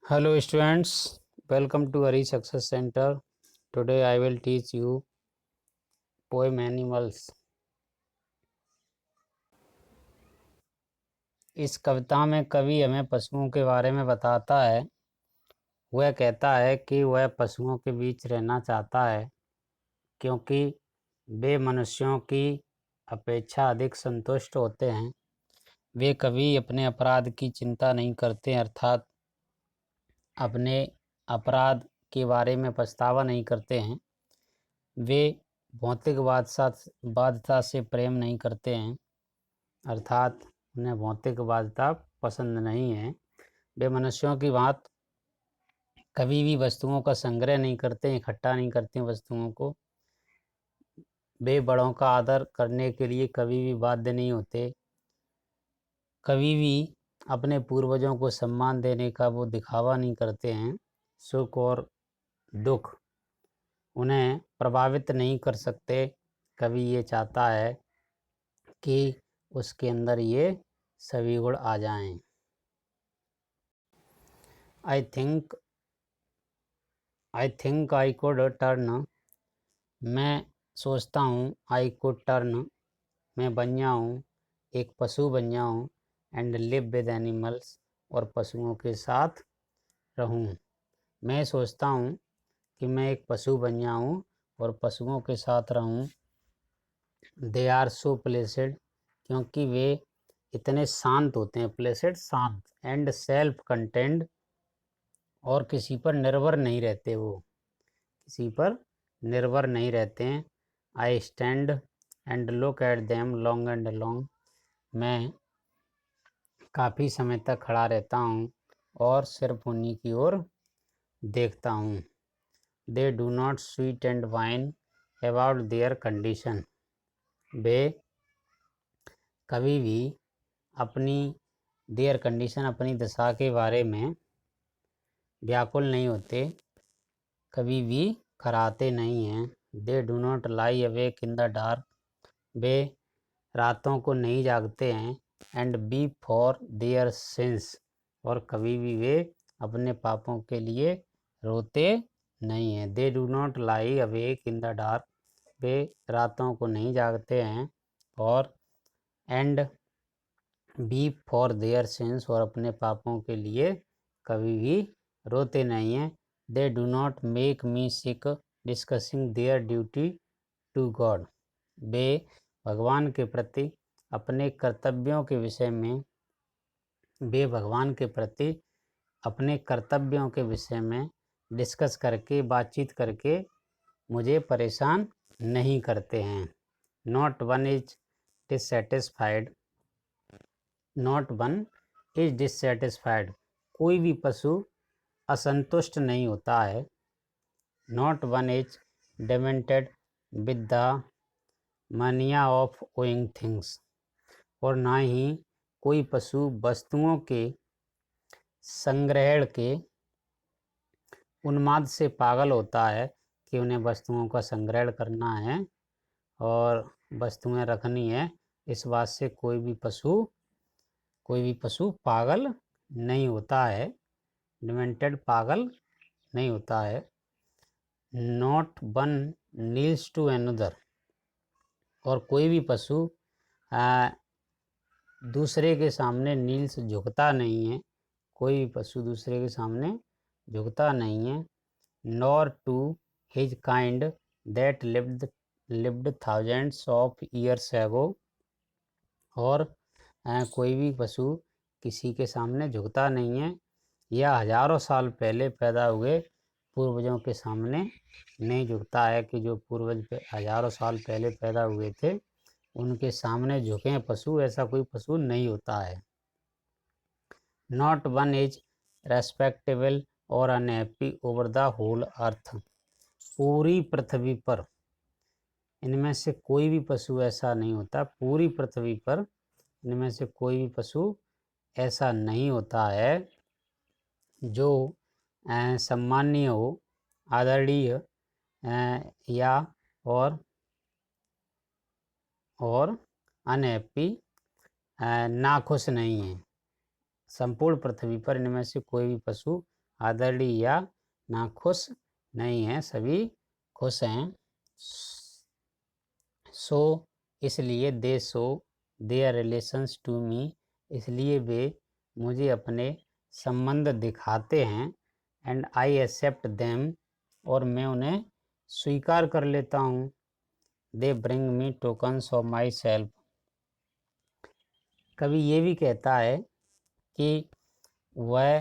Hello students, welcome to Hari Success Center. Today I will teach you poem Animals. इस कविता में कवि हमें पशुओं के बारे में बताता है। वह कहता है कि वह पशुओं के बीच रहना चाहता है क्योंकि वे मनुष्यों की अपेक्षा अधिक संतुष्ट होते हैं। वे कभी अपने अपराध की चिंता नहीं करते, अर्थात अपने अपराध के बारे में पछतावा नहीं करते हैं। वे भौतिक बाध्यता से प्रेम नहीं करते हैं, अर्थात उन्हें भौतिक बाध्यता पसंद नहीं है। वे मनुष्यों की बात कभी भी वस्तुओं का संग्रह नहीं करते, इकट्ठा नहीं करते वस्तुओं को। वे बड़ों का आदर करने के लिए कभी भी बाध्य नहीं होते। कभी भी अपने पूर्वजों को सम्मान देने का वो दिखावा नहीं करते हैं। सुख और दुख उन्हें प्रभावित नहीं कर सकते। कभी ये चाहता है कि उसके अंदर ये सभी गुण आ जाएं। I think I could turn, मैं सोचता हूँ, आई कुड टर्न, मैं बन जाऊँ, एक पशु बन जाऊँ, एंड लिव विद एनिमल्स, और पशुओं के साथ रहूँ। मैं सोचता हूँ कि मैं एक पशु बन जाऊँ और पशुओं के साथ रहूँ। दे आर सो प्लेसेड, क्योंकि वे इतने शांत होते हैं। प्लेसेड शांत, एंड सेल्फ कंटेंड, और किसी पर निर्भर नहीं रहते। वो किसी पर निर्भर नहीं रहते हैं। I stand and look at them long and long, मैं काफ़ी समय तक खड़ा रहता हूँ और सिर्फ उन्हीं की ओर देखता हूँ। They do not sweat and whine about their condition, वे कभी भी अपनी देयर कंडीशन, अपनी दशा के बारे में व्याकुल नहीं होते, कभी भी कराते नहीं हैं। They do not lie awake in the dark, वे रातों को नहीं जागते हैं। And be for their sins, और कभी भी वे अपने पापों के लिए रोते नहीं हैं। They do not lie awake in the dark, वे रातों को नहीं जागते हैं। और and be for their sins, और अपने पापों के लिए कभी भी रोते नहीं हैं। They do not make me sick discussing their duty to God, वे भगवान के प्रति अपने कर्तव्यों के विषय में अपने कर्तव्यों के विषय में डिस्कस करके, बातचीत करके मुझे परेशान नहीं करते हैं। Not one is dissatisfied, not one is dissatisfied, कोई भी पशु असंतुष्ट नहीं होता है। Not one is demented with the मानिया ऑफ ओइंग थिंग्स, और ना ही कोई पशु वस्तुओं के संग्रहण के उन्माद से पागल होता है कि उन्हें वस्तुओं का संग्रहण करना है और वस्तुएं रखनी है। इस बात से कोई भी पशु पागल नहीं होता है, डिमेंटेड पागल नहीं होता है। Not one kneels to another, और कोई भी पशु दूसरे के सामने नील्स झुकता नहीं है, कोई भी पशु दूसरे के सामने झुकता नहीं है। Nor to his kind that lived thousands of years ago, और कोई भी पशु किसी के सामने झुकता नहीं है या हजारों साल पहले पैदा हुए पूर्वजों के सामने नहीं झुकता है कि जो पूर्वज हजारों साल पहले पैदा हुए थे उनके सामने झुके पशु, ऐसा कोई पशु नहीं होता है। नॉट वन इज रेस्पेक्टेबल और unhappy over the whole earth, पूरी पृथ्वी पर इनमें से कोई भी पशु ऐसा नहीं होता। पूरी पृथ्वी पर इनमें से कोई भी पशु ऐसा नहीं होता है जो सम्मानीय हो, आदरणीय या और अनहैप्पी, नाखुश नहीं है। संपूर्ण पृथ्वी पर इनमें से कोई भी पशु आदरली या नाखुश नहीं हैं, सभी खुश हैं। सो इसलिए they show their relations to me, इसलिए वे मुझे अपने संबंध दिखाते हैं। एंड आई एक्सेप्ट देम, और मैं उन्हें स्वीकार कर लेता हूँ। They bring me tokens of my self. कवि ये भी कहता है कि वह,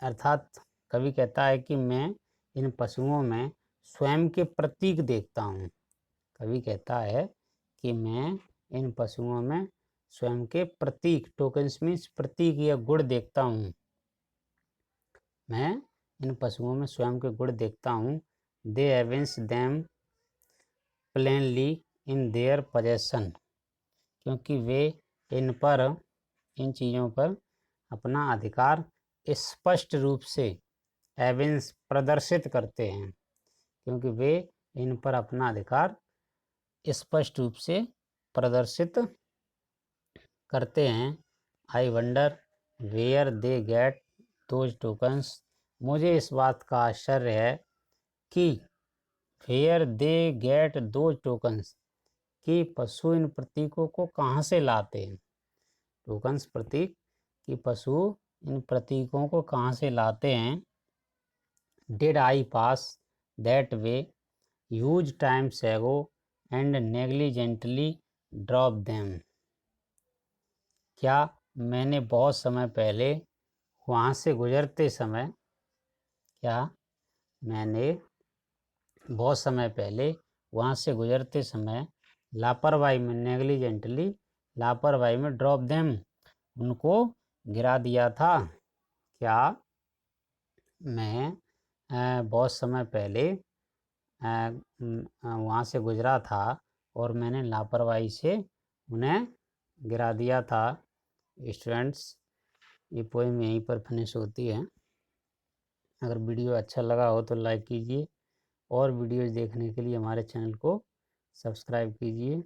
अर्थात कवि कहता है कि मैं इन पशुओं में स्वयं के प्रतीक देखता हूँ। कवि कहता है कि मैं इन पशुओं में स्वयं के प्रतीक, टोकन्स मीन्स प्रतीक या गुण देखता हूँ। मैं इन पशुओं में स्वयं के गुण देखता हूँ। They evince them plainly in their possession, क्योंकि वे इन चीज़ों पर अपना अधिकार स्पष्ट रूप से एविंस प्रदर्शित करते हैं, क्योंकि वे इन पर अपना अधिकार स्पष्ट रूप से प्रदर्शित करते हैं। I wonder where they get those tokens, मुझे इस बात का आश्चर्य है कि where they get those tokens, कि पशु इन प्रतीकों को कहाँ से लाते हैं। टोकन्स प्रतीक, कि पशु इन प्रतीकों को कहाँ से लाते हैं। Did I pass that way huge times एगो एंड नेग्लिजेंटली ड्रॉप देम, क्या मैंने बहुत समय पहले वहाँ से गुजरते समय, क्या मैंने बहुत समय पहले वहाँ से गुजरते समय लापरवाही में, नेग्लिजेंटली लापरवाही में, ड्रॉप देम उनको गिरा दिया था। क्या मैं बहुत समय पहले वहाँ से गुजरा था और मैंने लापरवाही से उन्हें गिरा दिया था। स्टूडेंट्स, ये पोएम यहीं पर फिनिश होती है। अगर वीडियो अच्छा लगा हो तो लाइक कीजिए, और वीडियोज़ देखने के लिए हमारे चैनल को सब्सक्राइब कीजिए।